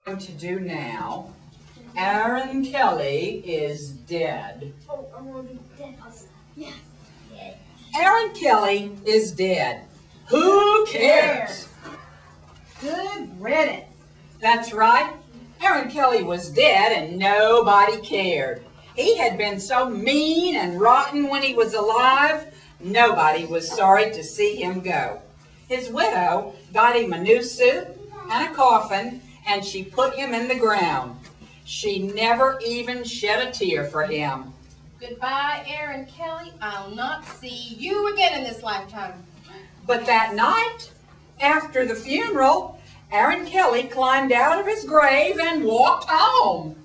To do now. Aaron Kelly is dead. Oh, I want to be dead. Yes. Aaron Kelly is dead. Who cares? Good riddance. That's right. Aaron Kelly was dead and nobody cared. He had been so mean and rotten when he was alive, nobody was sorry to see him go. His widow got him a new suit and a coffin, and she put him in the ground. She never even shed a tear for him. Goodbye, Aaron Kelly. I'll not see you again in this lifetime. But that night, after the funeral, Aaron Kelly climbed out of his grave and walked home.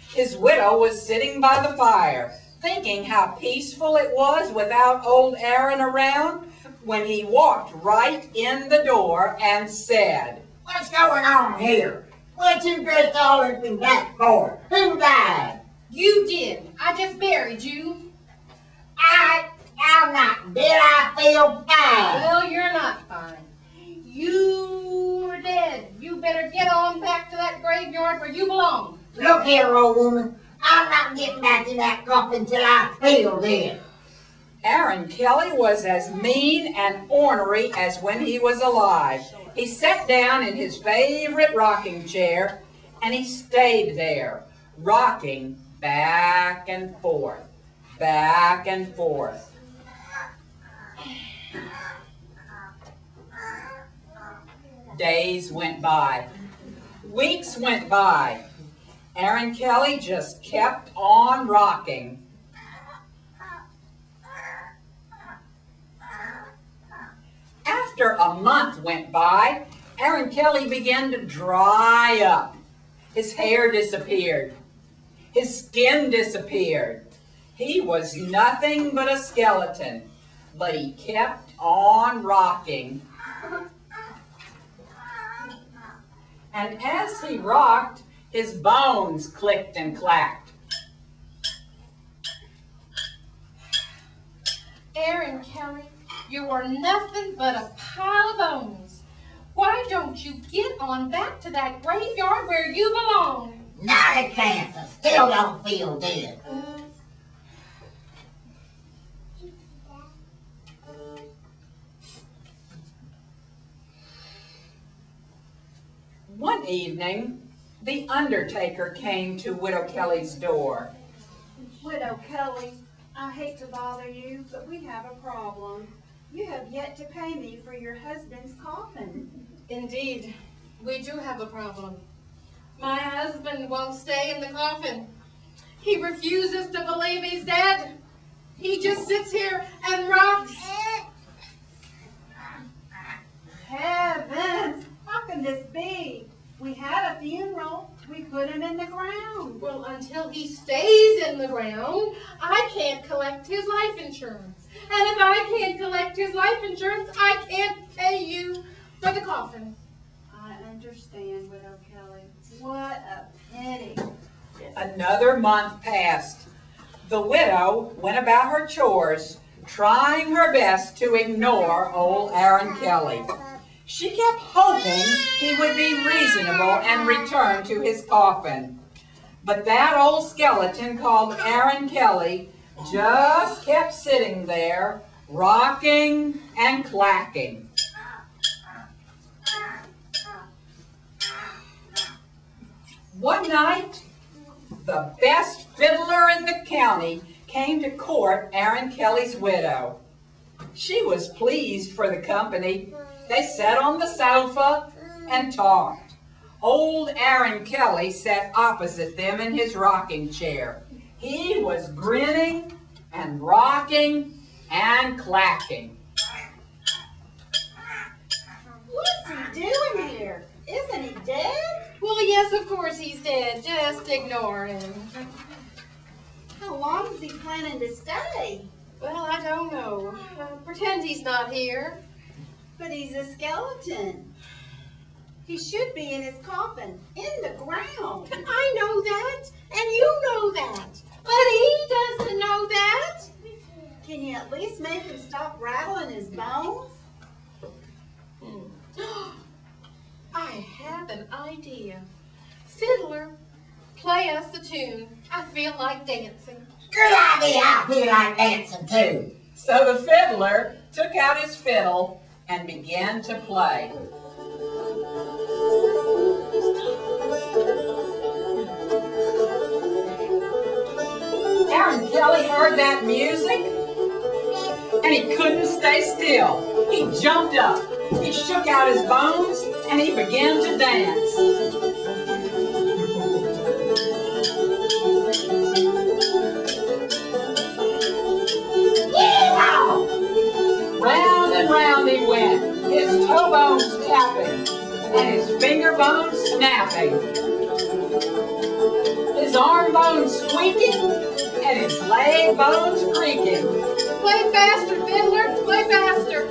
His widow was sitting by the fire, thinking how peaceful it was without old Aaron around, when he walked right in the door and said, "What's going on here? What you dressed all up in black for? Who died?" You did. I just buried you. I'm not dead. I feel fine. Well, you're not fine. You're dead. You better get on back to that graveyard where you belong. Look here, old woman. I'm not getting back in that coffin till I feel dead. Aaron Kelly was as mean and ornery as when he was alive. He sat down in his favorite rocking chair, and he stayed there, rocking back and forth, back and forth. Days went by. Weeks went by. Aaron Kelly just kept on rocking. After a month went by, Aaron Kelly began to dry up. His hair disappeared. His skin disappeared. He was nothing but a skeleton, but he kept on rocking. And as he rocked, his bones clicked and clacked. Aaron Kelly, you are nothing but a pile of bones. Why don't you get on back to that graveyard where you belong? Not a chance. I still don't feel dead. One evening, the undertaker came to Widow Kelly's door. Widow Kelly, I hate to bother you, but we have a problem. You have yet to pay me for your husband's coffin. Indeed, we do have a problem. My husband won't stay in the coffin. He refuses to believe he's dead. He just sits here and rocks. Heavens! How can this be? We had a funeral. We put him in the ground. Well, until he stays in the ground, I can't collect his life insurance. And if I can't collect his life insurance, I can't pay you for the coffin. I understand, Widow Kelly. What a pity. Another month passed. The widow went about her chores, trying her best to ignore old Aaron Kelly. She kept hoping he would be reasonable and return to his coffin. But that old skeleton called Aaron Kelly just kept sitting there, rocking and clacking. One night, the best fiddler in the county came to court Aaron Kelly's widow. She was pleased for the company. They sat on the sofa and talked. Old Aaron Kelly sat opposite them in his rocking chair. He was grinning and rocking and clacking. What's he doing here? Isn't he dead? Well, yes, of course he's dead. Just ignore him. How long is he planning to stay? Well, I don't know. Pretend he's not here. But he's a skeleton. He should be in his coffin, in the ground. I know that, and you know that. But he doesn't know that. Can you at least make him stop rattling his bones? I have an idea. Fiddler, play us a tune. I feel like dancing. Good idea, I feel like dancing too. So the fiddler took out his fiddle and began to play. Aaron Kelly heard that music, and he couldn't stay still. He jumped up, he shook out his bones, and he began to dance. Round and round he went, his toe bones tapping, and his finger bones snapping, his arm bones squeaking, and his leg bones creaking. Play faster, Fiddler, play faster.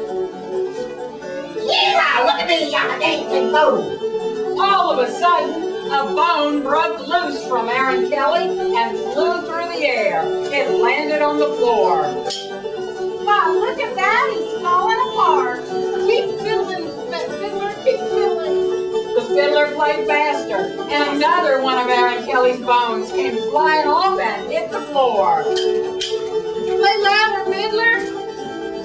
Yeah, look at me, I'm a dancing fool. All of a sudden, a bone broke loose from Aaron Kelly and flew through the air. It landed on the floor. Wow, look at that, he's falling apart. Keep fiddling, Fiddler, keep fiddling. The fiddler played faster, and another one of Aaron Kelly's bones came flying off and hit the floor. Play louder, Fiddler.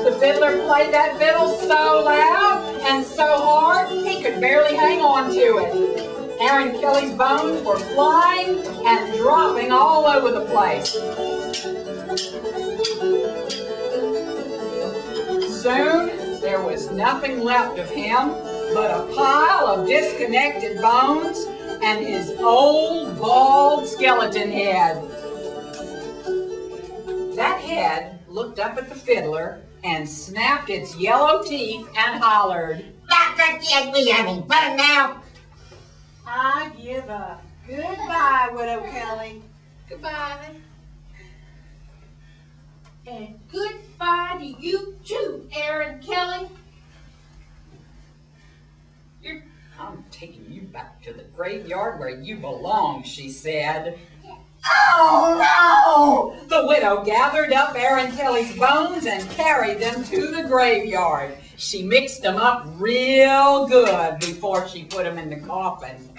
The fiddler played that fiddle so loud and so hard, he could barely hang on to it. Aaron Kelly's bones were flying and dropping all over the place. Soon, there was nothing left of him but a pile of disconnected bones and his old, bald skeleton head. That head looked up at the fiddler and snapped its yellow teeth and hollered, Dr. Kid, we having fun now? I give up. Goodbye, Widow Kelly. Goodbye. And goodbye to you too, Aaron Kelly. I'm taking you back to the graveyard where you belong, she said. Oh no! The widow gathered up Aaron Kelly's bones and carried them to the graveyard. She mixed them up real good before she put them in the coffin.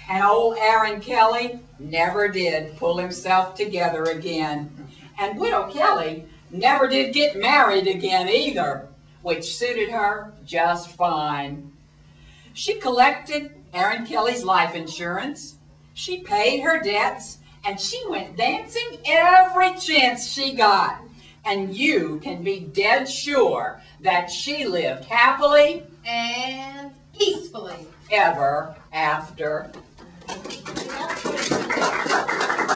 And old Aaron Kelly never did pull himself together again. And Widow Kelly never did get married again either, which suited her just fine. She collected Aaron Kelly's life insurance, she paid her debts, and she went dancing every chance she got. And you can be dead sure that she lived happily And peacefully. ever after.